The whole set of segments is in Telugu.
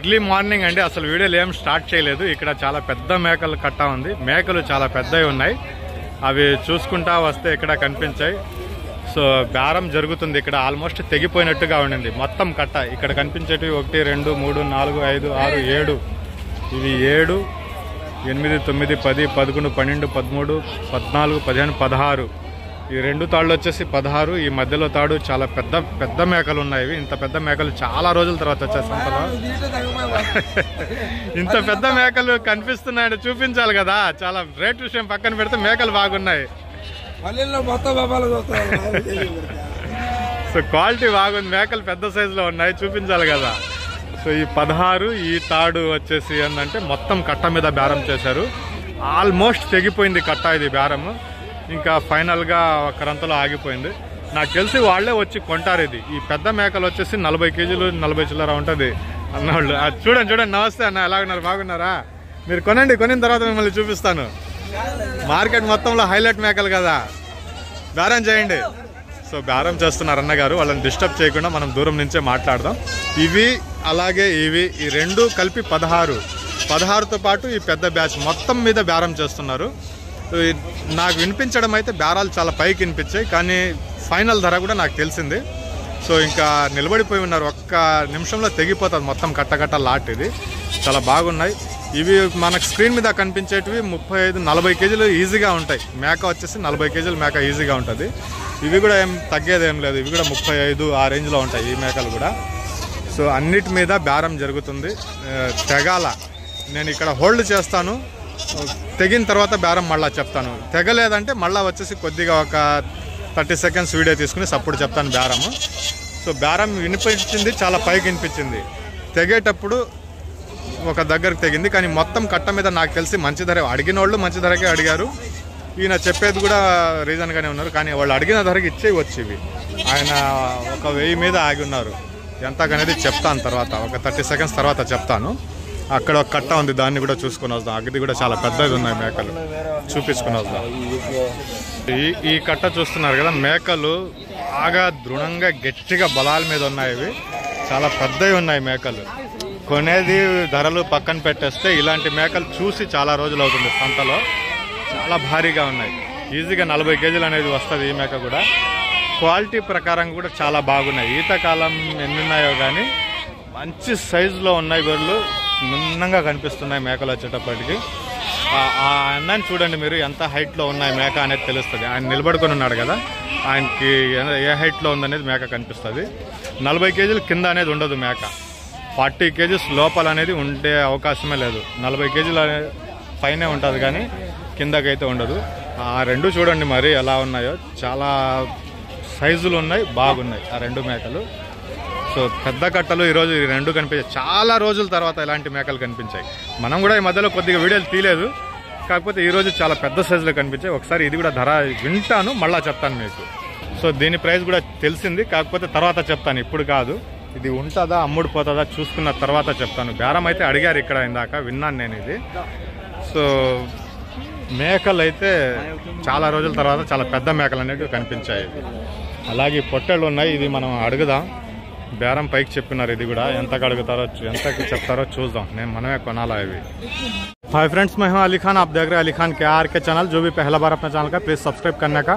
ఎర్లీ మార్నింగ్ అండి, అసలు వీడియోలు ఏం స్టార్ట్ చేయలేదు. ఇక్కడ చాలా పెద్ద మేకలు కట్ట ఉంది. మేకలు చాలా పెద్దవి ఉన్నాయి. అవి చూసుకుంటా వస్తే ఇక్కడ కనిపించాయి. సో బేరం జరుగుతుంది. ఇక్కడ ఆల్మోస్ట్ తెగిపోయినట్టుగా ఉండింది మొత్తం కట్ట. ఇక్కడ కనిపించేటివి 1 2 3 4 5 6 7, ఇవి 7 8 9 10 11 12 13 14 15 16. ఈ 2 తాళ్ళు వచ్చేసి 16. ఈ మధ్యలో తాడు చాలా పెద్ద పెద్ద మేకలు ఉన్నాయి. ఇంత పెద్ద మేకలు చాలా రోజుల తర్వాత వచ్చాయి సంతలో. ఇంత పెద్ద మేకలు కనిపిస్తున్నాయంటే చూపించాలి కదా. చాలా రేట్ విషయం పక్కన పెడితే మేకలు బాగున్నాయి. సో క్వాలిటీ బాగుంది. మేకలు పెద్ద సైజులో ఉన్నాయి, చూపించాలి కదా. సో ఈ 16, ఈ తాడు వచ్చేసి ఏంటంటే మొత్తం కట్ట మీద బేరం చేశారు. ఆల్మోస్ట్ తెగిపోయింది కట్ట. ఇది బేరము ఇంకా ఫైనల్గా ఒక్కరంతలో ఆగిపోయింది. నాకు తెలిసి వాళ్లే వచ్చి కొంటారు. ఇది ఈ పెద్ద మేకలు వచ్చేసి 40 కేజీలు 40 చిల్లర ఉంటుంది అన్నవాళ్ళు. చూడండి చూడండి. నమస్తే అన్న, ఎలా ఉన్నారు? బాగున్నారా? మీరు కొనండి, కొనిన తర్వాత మిమ్మల్ని చూపిస్తాను. మార్కెట్ మొత్తంలో హైలైట్ మేకలు కదా, బేరం చేయండి. సో బేరం చేస్తున్నారు అన్నగారు. వాళ్ళని డిస్టర్బ్ చేయకుండా మనం దూరం నుంచే మాట్లాడదాం. ఇవి అలాగే ఇవి, ఈ 2 కలిపి 16. 16తో పాటు ఈ పెద్ద బ్యాచ్ మొత్తం మీద బేరం చేస్తున్నారు. నాకు వినిపించడం అయితే బేరాలు చాలా పైకి వినిపించాయి, కానీ ఫైనల్ ధర కూడా నాకు తెలిసింది. సో ఇంకా నిలబడిపోయి ఉన్నారు. ఒక్క నిమిషంలో తెగిపోతుంది మొత్తం కట్టకట్ట లాట్. ఇది చాలా బాగున్నాయి. ఇవి మనకు స్క్రీన్ మీద కనిపించేటివి 35 40 కేజీలు ఈజీగా ఉంటాయి. మేక వచ్చేసి 40 కేజీలు మేక ఈజీగా ఉంటుంది. ఇవి కూడా ఏం తగ్గేది ఏం లేదు. ఇవి కూడా 35 ఆ రేంజ్లో ఉంటాయి ఈ మేకలు కూడా. సో అన్నిటి మీద బేరం జరుగుతుంది. తెగాల నేను ఇక్కడ హోల్డ్ చేస్తాను. తెగిన తర్వాత బేరం మళ్ళీ చెప్తాను. తెగలేదంటే మళ్ళీ వచ్చేసి కొద్దిగా ఒక 30 సెకండ్స్ వీడియో తీసుకుని అప్పుడు చెప్తాను బేరము. సో బేరం వినిపించింది, చాలా పైకి వినిపించింది. తెగేటప్పుడు ఒక దగ్గరకు తెగింది, కానీ మొత్తం కట్ట మీద నాకు తెలిసి మంచి ధర అడిగిన వాళ్ళు మంచి ధరకే అడిగారు. ఈయన చెప్పేది కూడా రీజన్గానే ఉన్నారు, కానీ వాళ్ళు అడిగిన ధరకి ఇచ్చేయవచ్చు. ఇవి ఆయన ఒక 1000 మీద ఆగి ఉన్నారు. ఎంతకనేది చెప్తాను తర్వాత, ఒక 30 సెకండ్స్ తర్వాత చెప్తాను. అక్కడ ఒక కట్ట ఉంది, దాన్ని కూడా చూసుకుని వద్దాం. అది కూడా చాలా పెద్దది ఉన్నాయి మేకలు, చూపించుకుని వద్దాం. ఈ కట్ట చూస్తున్నారు కదా, మేకలు బాగా దృఢంగా గట్టిగా బలాల మీద ఉన్నాయి. ఇవి చాలా పెద్దవి ఉన్నాయి మేకలు. కొనేది ధరలు పక్కన పెట్టేస్తే ఇలాంటి మేకలు చూసి చాలా రోజులు అవుతుంది. సంతలో చాలా భారీగా ఉన్నాయి. ఈజీగా 40 కేజీలు అనేది వస్తుంది. ఈ మేక కూడా క్వాలిటీ ప్రకారం కూడా చాలా బాగున్నాయి. ఈతకాలం ఎన్ని ఉన్నాయో కానీ మంచి సైజులో ఉన్నాయి. గొర్రెలు నున్నంగా కనిపిస్తున్నాయి మేకలు వచ్చేటప్పటికి. ఆ అన్నాన్ని చూడండి మీరు, ఎంత హైట్లో ఉన్నాయి మేక అనేది తెలుస్తుంది. ఆయన నిలబడుకొని ఉన్నాడు కదా, ఆయనకి ఏ హైట్లో ఉందనేది మేక కనిపిస్తుంది. 40 కేజీలు కింద అనేది ఉండదు మేక. 40 కేజీస్ లోపల అనేది ఉండే అవకాశమే లేదు. 40 కేజీల పైనే ఉంటుంది కానీ కిందకైతే ఉండదు. ఆ 2 చూడండి మరి ఎలా ఉన్నాయో, చాలా సైజులు ఉన్నాయి, బాగున్నాయి ఆ 2 మేకలు. సో పెద్ద కట్టలు ఈరోజు ఈ 2 కనిపించాయి. చాలా రోజుల తర్వాత ఇలాంటి మేకలు కనిపించాయి. మనం కూడా ఈ మధ్యలో కొద్దిగా వీడియోలు తీయలేదు, కాకపోతే ఈరోజు చాలా పెద్ద సైజులో కనిపించాయి. ఒకసారి ఇది కూడా ధర వింటాను, మళ్ళీ చెప్తాను మీకు. సో దీని ప్రైస్ కూడా తెలిసింది, కాకపోతే తర్వాత చెప్తాను, ఇప్పుడు కాదు. ఇది ఉంటుందా అమ్ముడిపోతుందా చూసుకున్న తర్వాత చెప్తాను. బేరం అయితే అడిగారు ఇక్కడ, ఇందాక విన్నాను నేను ఇది. సో మేకలు అయితే చాలా రోజుల తర్వాత చాలా పెద్ద మేకలు అనేవి కనిపించాయి. అలాగే పొట్టేళ్ళు ఉన్నాయి, ఇది మనం అడుగుదాం. బేరం పైకి చెప్పినారు. ఇది కూడా ఎంతకు అడుగుతారో ఎంతకు చెప్తారో చూద్దాం. మనమే కొనాలా ఇవి. हाय फ्रेंड्स, मैं हूं अली खान. आप देख रहे हैं अली खान KR के चैनल. जो भी पहला बार अपना ఛానల్ का प्लीज़ सब्सक्राइब करने का.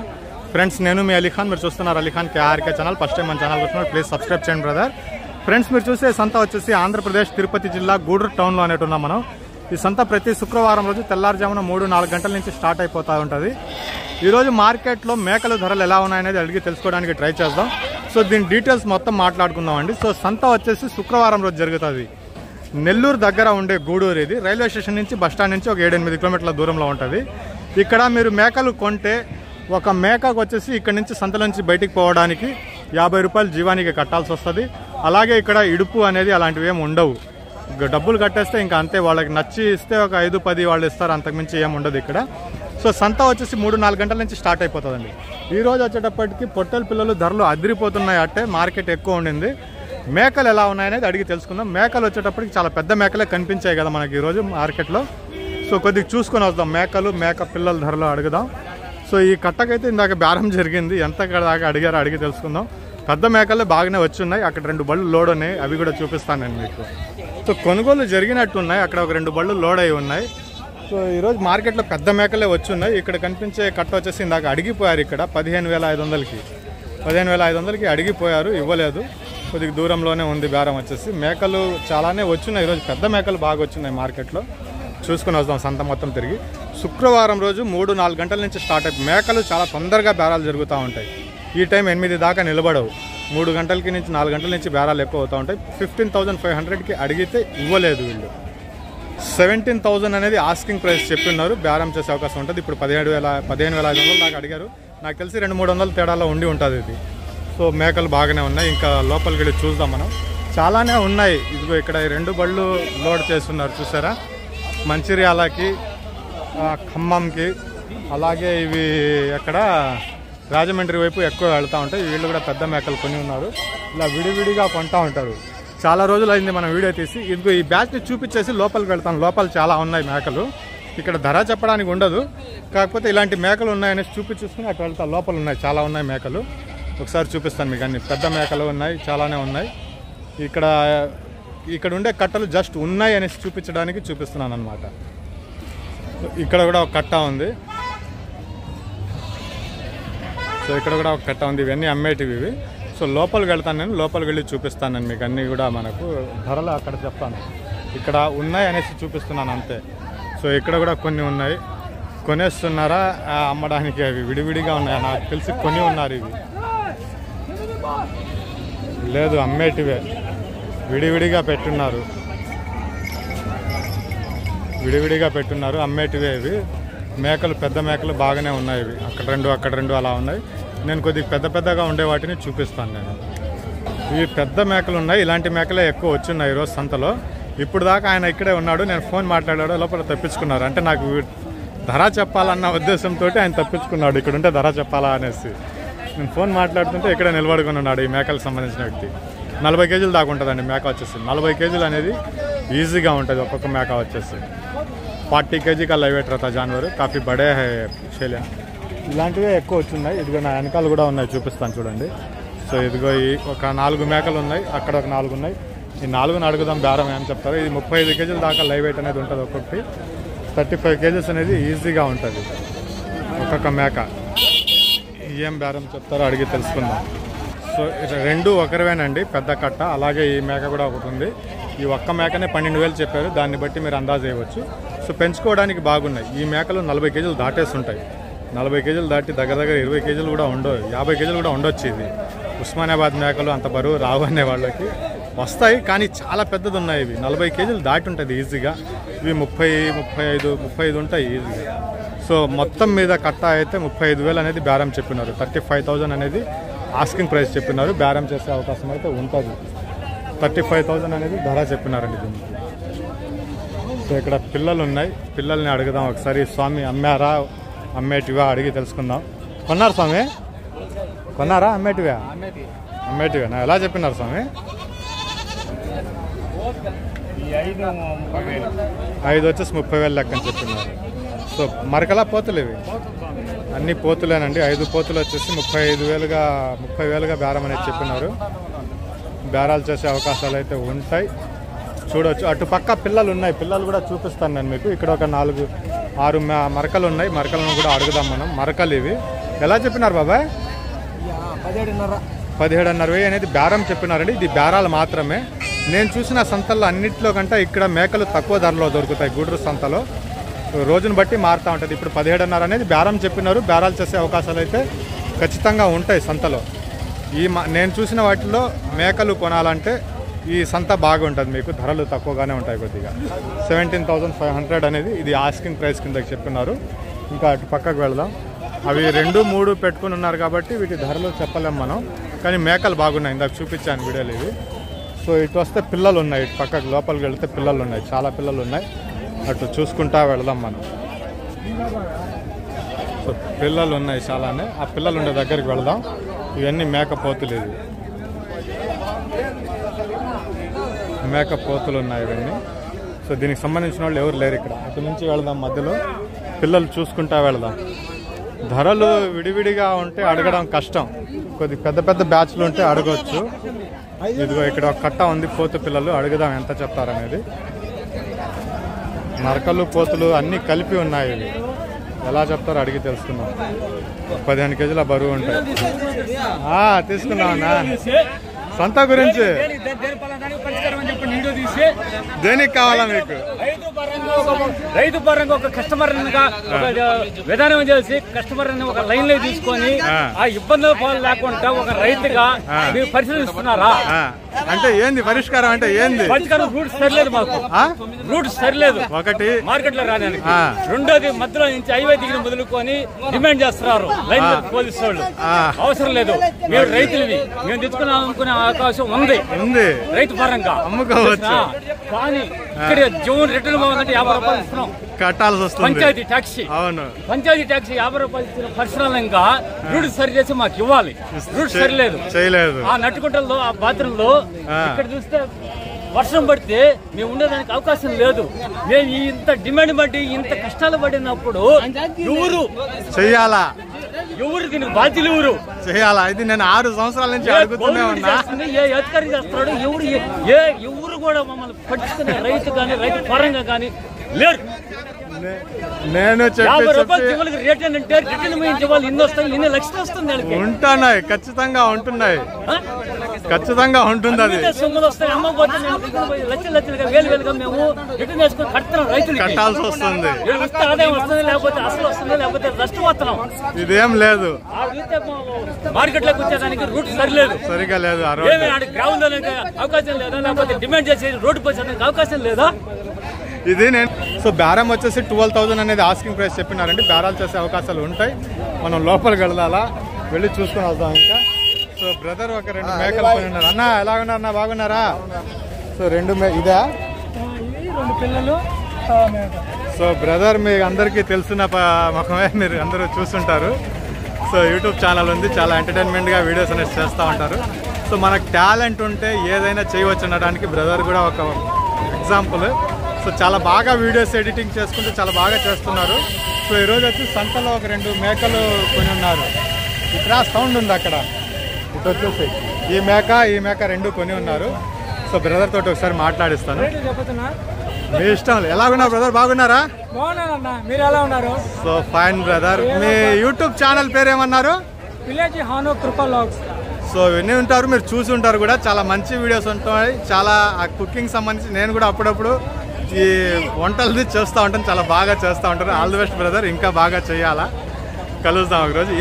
ఫ్రెండ్స్ నేను మీ అలీ ఖాన్, మీరు చూస్తున్నారు అలీ ఖాన్ KR के ఛానల్. ఫస్ట్ టైం మన ఛానల్ చూస్తున్నారు, ప్లీజ్ సబ్స్క్రైబ్ చేయండి బ్రదర్. ఫ్రెండ్స్ మీరు చూసే సంత వచ్చేసి ఆంధ్రప్రదేశ్ తిరుపతి జిల్లా గూడూరు టౌన్లో అనేటున్నాం మనం. ఈ సంత ప్రతి శుక్రవారం రోజు తెల్లారుజామున 3-4 గంటల నుంచి స్టార్ట్ అయిపోతూ ఉంటుంది. ఈరోజు మార్కెట్లో మేకల ధరలు ఎలా ఉన్నాయనేది అడిగి తెలుసుకోవడానికి ట్రై చేద్దాం. సో దీని డీటెయిల్స్ మొత్తం మాట్లాడుకుందాం అండి. సో సంత వచ్చేసి శుక్రవారం రోజు జరుగుతుంది. నెల్లూరు దగ్గర ఉండే గూడూరు. ఇది రైల్వే స్టేషన్ నుంచి బస్టాండ్ నుంచి ఒక 7-8 కిలోమీటర్ల దూరంలో ఉంటుంది. ఇక్కడ మీరు మేకలు కొంటే ఒక మేకకు వచ్చేసి ఇక్కడ నుంచి సంత నుంచి బయటికి పోవడానికి 50 రూపాయలు జీవానికి కట్టాల్సి వస్తుంది. అలాగే ఇక్కడ ఇడుపు అనేది అలాంటివి ఏమి ఉండవు. డబ్బులు కట్టేస్తే ఇంకా అంతే. వాళ్ళకి నచ్చి ఇస్తే ఒక 5-10 వాళ్ళు ఇస్తారు, అంతకుమించి ఏమి ఉండదు ఇక్కడ. సో సంత వచ్చేసి 3-4 గంటల నుంచి స్టార్ట్ అయిపోతుందండి. ఈ రోజు వచ్చేటప్పటికి పొట్టెల పిల్లలు ధరలు అదిరిపోతున్నాయి. అంటే మార్కెట్ ఎక్కువ ఉండింది. మేకలు ఎలా ఉన్నాయనేది అడిగి తెలుసుకుందాం. మేకలు వచ్చేటప్పటికి చాలా పెద్ద మేకలే కనిపించాయి కదా మనకి ఈరోజు మార్కెట్లో. సో కొద్దిగా చూసుకొని వద్దాం. మేకలు మేక పిల్లల ధరలు అడుగుదాం. సో ఈ కట్టకైతే ఇందాక బేరం జరిగింది. ఎంత దాకా అడిగారో అడిగి తెలుసుకుందాం. పెద్ద మేకలే బాగానే వచ్చి ఉన్నాయి. అక్కడ 2 బళ్ళు లోడ్ ఉన్నాయి, అవి కూడా చూపిస్తాను నేను మీకు. సో కొనుగోలు జరిగినట్టున్నాయి, అక్కడ ఒక 2 బళ్ళు లోడ్ అయి ఉన్నాయి. సో ఈరోజు మార్కెట్లో పెద్ద మేకలే వచ్చి ఉన్నాయి. ఇక్కడ కనిపించే కట్ట వచ్చేసి ఇందాక అడిగిపోయారు, ఇక్కడ 15,500కి 15,500కి అడిగిపోయారు, ఇవ్వలేదు. కొద్దిగా దూరంలోనే ఉంది బేరం వచ్చేసి. మేకలు చాలానే వచ్చున్నాయి ఈరోజు, పెద్ద మేకలు బాగా వచ్చినాయి మార్కెట్లో. చూసుకుని వస్తాం సంత మొత్తం తిరిగి. శుక్రవారం రోజు 3-4 గంటల నుంచి స్టార్ట్ అయిపోయి మేకలు చాలా తొందరగా బేరాలు జరుగుతూ ఉంటాయి. ఈ టైం 8 దాకా నిలబడవు, 3 గంటలకి నుంచి 4 గంటల నుంచి బేరాలు ఎక్కువ అవుతూ ఉంటాయి. 15,500కి అడిగితే ఇవ్వలేదు వీళ్ళు. 17,000 అనేది ఆస్కింగ్ ప్రైస్ చెప్తున్నారు, బేరం చేసే అవకాశం ఉంటుంది. ఇప్పుడు 15,500 దాకా అడిగారు. నాకు తెలిసి 200-300 తేడాలో ఉండి ఉంటుంది ఇది. సో మేకలు బాగానే ఉన్నాయి. ఇంకా లోపలికి వెళ్ళి చూద్దాం మనం. చాలానే ఉన్నాయి. ఇదిగో ఇక్కడ 2 బళ్ళు లోడ్ చేస్తున్నారు చూసారా. మంచిర్యాలకి, ఖమ్మంకి, అలాగే ఇవి ఎక్కడ రాజమండ్రి వైపు ఎక్కువ వెళ్తూ ఉంటాయి. వీళ్ళు కూడా పెద్ద మేకలు కొని ఉన్నారు. ఇలా విడివిడిగా కొంటూ ఉంటారు. చాలా రోజులు అయింది మనం వీడియో తీసి. ఇదిగో ఈ బ్యాచ్ని చూపించేసి లోపలికి వెళ్తాం. లోపల చాలా ఉన్నాయి మేకలు. ఇక్కడ ధర చెప్పడానికి ఉండదు, కాకపోతే ఇలాంటి మేకలు ఉన్నాయనేసి చూపించుకుని అటు వెళ్తా. లోపల ఉన్నాయి, చాలా ఉన్నాయి మేకలు. ఒకసారి చూపిస్తాను మీకు అన్ని. పెద్ద మేకలు ఉన్నాయి, చాలానే ఉన్నాయి. ఇక్కడ ఉండే కట్టలు జస్ట్ ఉన్నాయి అనేసి చూపించడానికి చూపిస్తున్నాను అనమాట. ఇక్కడ కూడా ఒక కట్ట ఉంది. సో ఇక్కడ కూడా ఒక కట్ట ఉంది. ఇవన్నీ అమ్మేటివి ఇవి. సో లోపలికి వెళ్తాను నేను, లోపలికి వెళ్ళి చూపిస్తాను నేను మీకు అన్నీ కూడా. మనకు ధరలు అక్కడ చెప్తాను, ఇక్కడ ఉన్నాయి అనేసి చూపిస్తున్నాను అంతే. సో ఇక్కడ కూడా కొన్ని ఉన్నాయి. కొనేస్తున్నారా అమ్మడానికి? అవి విడివిడిగా ఉన్నాయి, నాకు తెలిసి కొని ఉన్నారు. ఇవి లేదు, అమ్మేటివే, విడివిడిగా పెట్టున్నారు, అమ్మేటివే ఇవి. మేకలు పెద్ద మేకలు బాగానే ఉన్నాయి ఇవి. అక్కడ రెండు అలా ఉన్నాయి. నేను కొద్దిగా పెద్దగా ఉండే వాటిని చూపిస్తాను నేను. ఇవి పెద్ద మేకలు ఉన్నాయి. ఇలాంటి మేకలే ఎక్కువ వచ్చున్నాయి ఈరోజు సంతలో. ఇప్పుడు దాకా ఆయన ఇక్కడే ఉన్నాడు, నేను ఫోన్ మాట్లాడాడు, లోపల తప్పించుకున్నారు. అంటే నాకు ధర చెప్పాలన్న ఉద్దేశంతో ఆయన తప్పించుకున్నాడు, ఇక్కడ ఉంటే ధర చెప్పాలా అనేసి. నేను ఫోన్ మాట్లాడుతుంటే ఇక్కడే నిలబడుకుని ఉన్నాడు ఈ మేకలకు సంబంధించిన వ్యక్తి. 40 కేజీలు దాకా ఉంటుందండి మేక వచ్చేసి. 40 కేజీలు అనేది ఈజీగా ఉంటుంది ఒక్కొక్క మేక వచ్చేసి. 40 కేజీ का లైవేట్ रहता जानवर, काफ़ी बड़े है शेलिया. ఇలాంటివే ఎక్కువ వచ్చున్నాయి. ఇదిగో నా వెనకాలు కూడా ఉన్నాయి, చూపిస్తాను చూడండి. సో ఇదిగో ఈ ఒక 4 మేకలు ఉన్నాయి, అక్కడ ఒక 4 ఉన్నాయి. ఈ 4ని అడుగుదాం బేరం ఏం చెప్తారు. ఇది 35 కేజీల దాకా లైవ్ వెయిట్ అనేది ఉంటుంది ఒక్కొక్కటి. 35 కేజీస్ అనేది ఈజీగా ఉంటుంది ఒక్కొక్క మేక. ఏం బేరం చెప్తారో అడిగి తెలుసుకుందాం. సో 2 ఒకరివేనండి, పెద్ద కట్ట. అలాగే ఈ మేక కూడా ఒకటి ఉంది. ఈ ఒక్క మేకనే 12,000 చెప్పారు, దాన్ని బట్టి మీరు అందాజు వేయవచ్చు. సో పెంచుకోవడానికి బాగున్నాయి. ఈ మేకలు 40 కేజీలు దాటేసి ఉంటాయి. 40 కేజీలు దాటి దగ్గర 20 కేజీలు కూడా ఉండవు, 50 కేజీలు కూడా ఉండొచ్చు. ఇది ఉస్మానాబాద్ మేకలు అంత బరువు రావు అనే వాళ్ళకి వస్తాయి, కానీ చాలా పెద్దది ఉన్నాయి. ఇవి 40 కేజీలు దాటి ఉంటుంది ఈజీగా. ఇవి 30, 35 ఉంటాయి ఈజీగా. సో మొత్తం మీద కట్ట అయితే 35,000 అనేది బేరం చెప్పినారు. 35,000 అనేది ఆస్కింగ్ ప్రైస్ చెప్పినారు. బేరం చేసే అవకాశం అయితే ఉంటుంది. 35,000 అనేది ధర చెప్పినారండి దీనికి. సో ఇక్కడ పిల్లలు ఉన్నాయి, పిల్లల్ని అడుగుదాం ఒకసారి. స్వామి అమ్మారా, అమ్మేటివా అడిగి తెలుసుకుందాం. కొన్నారు స్వామి? కొన్నారా? అమ్మేటివా? అమ్మేటివేనా? ఎలా చెప్పినారు స్వామి? 5 వచ్చేసి 30,000 లెక్కని చెప్పినారు. సో మరకలా పోతులు ఇవి అన్ని పోతులేనండి. 5 పోతులు వచ్చేసి 30,000గా బేరం అనేది చెప్పినారు. బేరాలు చేసే అవకాశాలు అయితే ఉంటాయి, చూడవచ్చు. అటు పక్క పిల్లలు ఉన్నాయి, పిల్లలు కూడా చూపిస్తాను నేను మీకు. ఇక్కడ ఒక 4-6 మరకలు ఉన్నాయి, మరకలను కూడా అడుగుదాం మనం. మరకలు ఇవి ఎలా చెప్పినారు బాబాయ్? 17,500 అనేది బేరం చెప్పినారండి. ఇది బేరాలు మాత్రమే. నేను చూసిన సంతల్లో అన్నింటిలో కంటే ఇక్కడ మేకలు తక్కువ ధరలో దొరుకుతాయి. గూడూరు సంతలో రోజును బట్టి మారుతూ ఉంటుంది. ఇప్పుడు 17,500 అనేది బేరం చెప్పినారు. బేరాలు చేసే అవకాశాలు అయితే ఖచ్చితంగా ఉంటాయి సంతలో. నేను చూసిన వాటిలో మేకలు కొనాలంటే ఈ సంత బాగుంటుంది, మీకు ధరలు తక్కువగానే ఉంటాయి కొద్దిగా. 17,500 అనేది ఇది ఆస్కింగ్ ప్రైస్ కిందకి చెప్పినారు. ఇంకా అటు పక్కకు వెళదాం. అవి 2-3 పెట్టుకుని ఉన్నారు కాబట్టి వీటి ధరలు చెప్పలేము మనం, కానీ మేకలు బాగున్నాయి. ఇందాక చూపించాను వీడియోలు ఇవి. సో ఇటు వస్తే పిల్లలు ఉన్నాయి, ఇటు పక్కకు లోపలికి వెళితే పిల్లలు ఉన్నాయి, చాలా పిల్లలు ఉన్నాయి. అటు చూసుకుంటా వెళదాం మనం. సో పిల్లలు ఉన్నాయి చాలానే, ఆ పిల్లలు ఉండే దగ్గరికి వెళదాం. ఇవన్నీ మేకపోతులు, ఇది మేకపోతులు ఉన్నాయి ఇవన్నీ. సో దీనికి సంబంధించిన వాళ్ళు ఎవరు లేరు ఇక్కడ. అటు నుంచి వెళదాం, మధ్యలో పిల్లలు చూసుకుంటా వెళదాం. ధరలు విడివిడిగా ఉంటే అడగడం కష్టం, కొద్ది పెద్ద పెద్ద బ్యాచ్లు ఉంటే అడగవచ్చు. ఇదిగో ఇక్కడ ఒక కట్ట ఉంది, పోతు పిల్లలు, అడుగుదాం ఎంత చెప్తారనేది. నరకలు పోతులు అన్నీ కలిపి ఉన్నాయి. ఇవి ఎలా చెప్తారో అడిగి తెలుసుకుందాం. 15 కేజీల బరువు ఉంటాయి. తీసుకున్నామన్నా. సంత గురించి దేనికి కావాలా మీకు? రైతు పరంగా ఒక కస్టమర్ విధానం చేసి కస్టమర్ ఒక లైన్ లో తీసుకొని ఆ ఇబ్బందుల పాలు లేకుండా ఒక రైతుగా మీరు పరిశీలిస్తున్నారా? అంటే ఏంది పరిష్కారం? అంటే ఏంది పరిష్కారం? రూట్ సరిలేదు, మాకు రూట్ సరిలేదు. ఒకటి మార్కెట్ లో రాడానికి, రెండోది మధ్యలో నుంచి హైవే దిగిన మొదలుకొని డిమాండ్ చేస్తున్నారు లైన్ పోలీసు వాళ్ళు. అవసరం లేదు, మేము రైతులవి, మేము తెచ్చుకున్నాం అనుకునే అవకాశం ఉంది రైతు పరంగా అమ్ముకోవచ్చు. కానీ ఇక్కడ జూన్ రిటర్న్ బాగుందంటే 50 రూపాయలు ఇస్తున్నాం కట్టాల్సి వస్తుంది. పంచాయతీ ట్యాక్సీ. అవును, పంచాయతీ ట్యాక్సీ 50 రూపాయలు ఇచ్చిన పర్సనల్గా రూట్ సరి చేసి మాకు ఇవ్వాలి. రూట్ సరిలేదు, చేయలేదు. ఆ నట్టుకుంటల్లో ఆ బాత్రూంలో ఇక్కడ చూస్తే వర్షం పడితే మేము ఉండేదానికి అవకాశం లేదు. మేము ఇంత డిమాండ్ బట్టి ఇంత కష్టాలు పడినప్పుడు ఎవరు చెయ్యాలా? ఎవరు దీనికి బాధ్యులు? ఎవరు చేయాలా? ఇది నేను 6 సంవత్సరాల నుంచి అడుగుతూనే ఉన్నా. ఏ అధికారి చేస్తున్నాడు? ఎవరు కూడా మమ్మల్ని పట్టించుకునే రైతు కానీ రైతు పరంగా కానీ లేరు. నేను 50 రూపాయలు రేట్ అంటే రిటర్న్ వాళ్ళు ఇన్ని వస్తాయి, ఇన్ని లక్షలు వస్తుంది. ఉంటున్నాయి, ఖచ్చితంగా ఉంటున్నాయి, ఖచ్చితంగా ఉంటుంది. అది సొమ్ములు వస్తాయి, అమ్మకపోతే లక్షలు లక్షలుగా వేలు వేలుగా మేము రిటర్న్ చేసుకుని కడుతున్నాం. రైతులు కట్టాల్సి వస్తుంది. వస్తే ఆదాయం వస్తుంది, లేకపోతే అసలు వస్తుంది, లేకపోతే నష్టపోతున్నాం. ఇదేం లేదు. మార్కెట్ లోకి వచ్చేదానికి రూట్ సరిలేదు, సరిగా లేదు. గ్రౌండ్ అవకాశం లేదా, లేకపోతే డిమాండ్ చేసి రోడ్డు పోసేదానికి అవకాశం లేదా? ఇది నేను బేరం వచ్చేసి 12,000 అనేది ఆస్కింగ్ ప్రైస్ చెప్పినారండి. బేరాలు చేసే అవకాశాలు ఉంటాయి. మనం లోపలికి వెళ్ళాలా, వెళ్ళి చూసుకుని వద్దాం. ఇంకా బ్రదర్ ఒక 2 మేకలు కొని ఉన్నారు. అన్న ఎలా ఉన్నారు? అన్న బాగున్నారా? 2 ఇదా 2 పిల్లలు. బ్రదర్ మీ అందరికీ తెలిసిన ముఖమే, మీరు అందరూ చూస్తుంటారు. యూట్యూబ్ ఛానల్ ఉంది, చాలా ఎంటర్టైన్మెంట్గా వీడియోస్ అనేది చేస్తూ ఉంటారు. మనకు టాలెంట్ ఉంటే ఏదైనా చేయవచ్చు అనడానికి బ్రదర్ కూడా ఒక ఎగ్జాంపుల్. చాలా బాగా వీడియోస్ ఎడిటింగ్ చేసుకుంటూ చాలా బాగా చేస్తున్నారు. ఈరోజు వచ్చి సంతలో ఒక 2 మేకలు కొని ఉన్నారు. ఇక్కడ సౌండ్ ఉంది అక్కడ. ఇటు వచ్చేసి ఈ మేక 2 కొని ఉన్నారు. బ్రదర్ తోటి ఒకసారి మాట్లాడిస్తాను. మీ ఇష్టం. ఎలా ఉన్నారు బ్రదర్? బాగున్నారా? మీరు ఎలా ఉన్నారు? Fine brother. మీ యూట్యూబ్ ఛానల్ పేరు ఏమన్నారు? విలేజ్ హానో కృపా వ్లాగ్స్. విని ఉంటారు, మీరు చూసి ఉంటారు కూడా. చాలా మంచి వీడియోస్ ఉంటాయి. చాలా కుకింగ్ సంబంధించి నేను కూడా అప్పుడప్పుడు ఈ వంటలది చేస్తూ ఉంటాను. చాలా బాగా చేస్తూ ఉంటారు. ఆల్ ది బెస్ట్ బ్రదర్, ఇంకా బాగా చేయాలా. కలుద్దాం ఒకరోజు.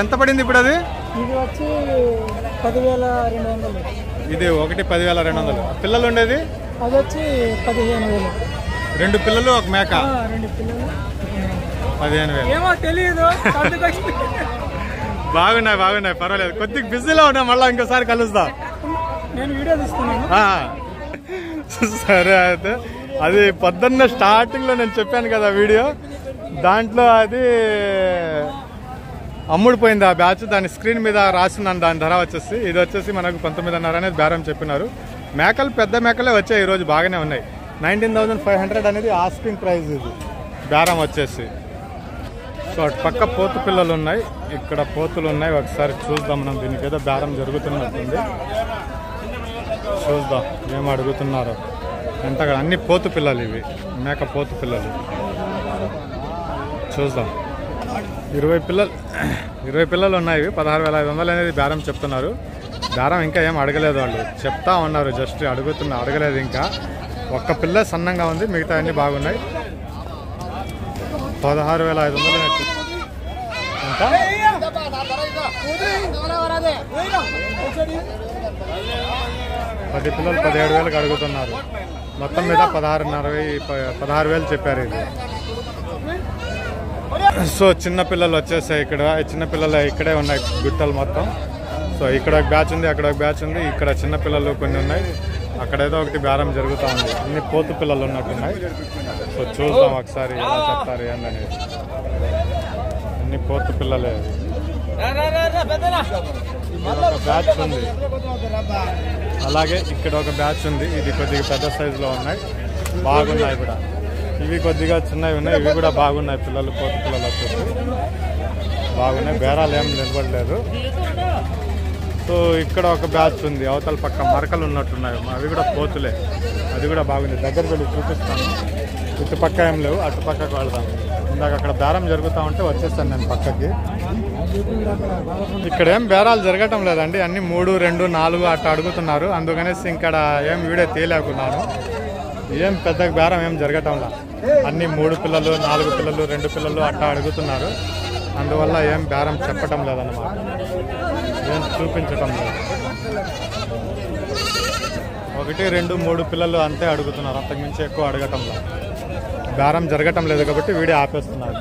ఎంత పడింది ఇప్పుడు? అది ఇది వచ్చి 10,200. ఇది ఒకటి 10,200. పిల్లలు ఉండేది అది వచ్చి 15,000. 2 పిల్లలు ఒక మేక. 2 పిల్లలు 15,000. ఏమో తెలియదు. బాగున్నాయి, పర్వాలేదు. కొద్దిగా బిజీలో ఉన్నా, మళ్ళీ ఇంకోసారి కలుద్దాం. నేను వీడియో తీస్తున్నాను. సరే అయితే. అది పొద్దున్న స్టార్టింగ్లో నేను చెప్పాను కదా వీడియో, దాంట్లో అది అమ్ముడిపోయింది ఆ బ్యాచ్. దాని స్క్రీన్ మీద రాస్తున్నాను దాని ధర వచ్చేసి. ఇది వచ్చేసి మనకు 19,500 అనేది బేరం చెప్పినారు. మేకలు పెద్ద మేకలే వచ్చాయి ఈరోజు, బాగానే ఉన్నాయి. 19,500 అనేది ఆస్కింగ్ ప్రైస్. ఇది బేరం వచ్చేసి. అటు పక్క పోతు పిల్లలు ఉన్నాయి, ఇక్కడ పోతులు ఉన్నాయి. ఒకసారి చూద్దాం మనం. దీనికి ఏదో బేరం జరుగుతున్నట్టుంది. చూద్దాం ఏం అడుగుతున్నారో. ఎంతగా అన్ని పోతు పిల్లలు, ఇవి మేక పోతు పిల్లలు. చూద్దాం. 20 పిల్లలు ఉన్నాయి. 16,500 అనేది బేరం చెప్తున్నారు. బేరం ఇంకా ఏం అడగలేదు వాళ్ళు, చెప్తా ఉన్నారు. జస్ట్ అడగలేదు ఇంకా. ఒక్క పిల్ల సన్నంగా ఉంది, మిగతా అన్ని బాగున్నాయి. 16,500 ఇంకా 10 పిల్లలు 17,000కి అడుగుతున్నారు. మొత్తం మీద 16,000 చెప్పారు ఇది. చిన్న పిల్లలు వచ్చేసాయి. ఇక్కడ చిన్న పిల్లలు ఇక్కడే ఉన్నాయి గుట్టలు మొత్తం. ఇక్కడ ఒక బ్యాచ్ ఉంది, అక్కడ ఒక బ్యాచ్ ఉంది. ఇక్కడ చిన్న పిల్లలు కొన్ని ఉన్నాయి. అక్కడ ఏదో ఒకటి బేరం జరుగుతూ ఉంది. అన్ని పోతు పిల్లలు ఉన్నట్టున్నాయి. చూద్దాం ఒకసారి ఎలా చెప్తారు ఏందనేది. అన్ని పోతు పిల్లలే. ఒక బ్యాచ్ ఉంది, అలాగే ఇక్కడ ఒక బ్యాచ్ ఉంది. ఇది కొద్దిగా పెద్ద సైజులో ఉన్నాయి, బాగున్నాయి కూడా. ఇవి కొద్దిగా చిన్నవి ఉన్నాయి, ఇవి కూడా బాగున్నాయి పిల్లలు, పోతు పిల్లలు వచ్చేసి. బాగున్నాయి, బేరాలు ఏం నిలబడలేదు. సో ఇక్కడ ఒక బ్యాచ్ ఉంది, అవతల పక్క మరకలు ఉన్నట్టున్నాయి, అవి కూడా పోతులే, అది కూడా బాగుంది. దగ్గర వెళ్ళి చూపిస్తాను. ఇటు పక్క ఏం లేవు, అటు పక్కకు వెళ్దాం. ఇందాక అక్కడ బేరం జరుగుతూ ఉంటే వచ్చేస్తాను నేను పక్కకి. ఇక్కడ ఏం బేరాలు జరగటం లేదండి, అన్ని 3, 2, 4 అట్లా అడుగుతున్నారు. అందుకనేసి ఇక్కడ ఏం వీడియో తీయలేకున్నాను. ఏం పెద్ద బేరం ఏం జరగటంలా, అన్ని 3 పిల్లలు, 4 పిల్లలు, 2 పిల్లలు అట్లా అడుగుతున్నారు. అందువల్ల ఏం బేరం చెప్పటం లేదన్నమాట, ఏం చూపించటం లేదు. 1, 2, 3 పిల్లలు అంతే అడుగుతున్నారు, అంతకుమించి ఎక్కువ అడగటం లేదు. బేరం జరగటం లేదు కాబట్టి వీడియో ఆపేస్తున్నారు.